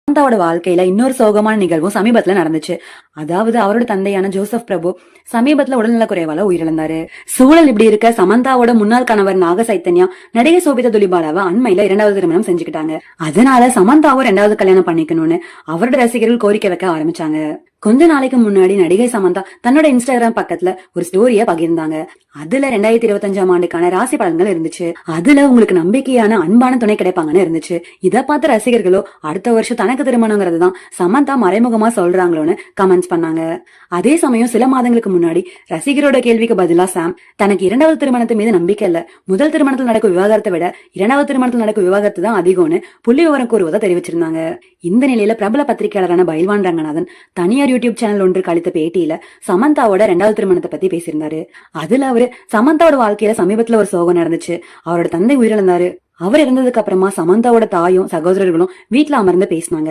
சமந்தாவோட வாழ்க்கையில இன்னொரு சோகமான நிகழ்வும் சமீபத்துல நடந்துச்சு. அதாவது அவரோட தந்தையான ஜோசப் பிரபு சமீபத்துல உடல்நல குறைவால உயிரிழந்தாரு. சூழல் இப்படி இருக்க சமந்தாவோட முன்னாள் கணவர் நாக சைத்தன்யா நடிகை சோபிதா துலிபாலாவை அண்மையில 2வது திருமணம் செஞ்சுக்கிட்டாங்க. அதனால சமந்தாவும் 2வது கல்யாணம் பண்ணிக்கணும்னு அவரோட ரசிகர்கள் கோரிக்கை வைக்க ஆரம்பிச்சாங்க. கொஞ்ச நாளைக்கு முன்னாடி நடிகை சமந்தா தன்னோட இன்ஸ்டாகிராம் பக்கத்துல ஒரு ஸ்டோரிய பகிர்ந்தாங்க. அதுல 2025ஆம் ஆண்டுக்கான ராசி பலன்கள் இருந்துச்சு. அதுல உங்களுக்கு நம்பிக்கையான அன்பான துணை கிடைப்பாங்கன்னு இருந்துச்சு. இத பார்த்த ரசிகர்களோ அடுத்த வருஷம் தனக்கு திருமணங்கிறது தான் சமந்தா மறைமுகமா சொல்றாங்களோன்னு கமெண்ட்ஸ் பண்ணாங்க. அதே சமயம் சில மாதங்களுக்கு முன்னாடி ரசிகரோட கேள்விக்கு பதிலா சாம் தனக்கு 2வது திருமணத்து மீது நம்பிக்கை இல்ல, முதல் திருமணத்தில் நடக்கும் விவாகரத்தை விட 2வது திருமணத்தில் நடக்கும் விவாகரத்து தான் அதிகம்னு புள்ளி விவரம் கூறுவதை தெரிவிச்சிருந்தாங்க. இந்த நிலையில பிரபல பத்திரிகையாளரான பைல்வான் ரங்கநாதன் தனியார் யூடியூப் சேனல் ஒன்று அளித்த பேட்டியில சமந்தாவோட 2வது திருமணத்தை பத்தி பேசியிருந்தாரு. அதுல அவரு சமந்தாவோட வாழ்க்கையில சமீபத்துல ஒரு சோகம் நடந்துச்சு. அவரோட தந்தை உயிரிழந்தாரு. அவர் இறந்ததுக்கு அப்புறமா சமந்தாவோட தாயும் சகோதரர்களும் வீட்டுல அமர்ந்து பேசினாங்க.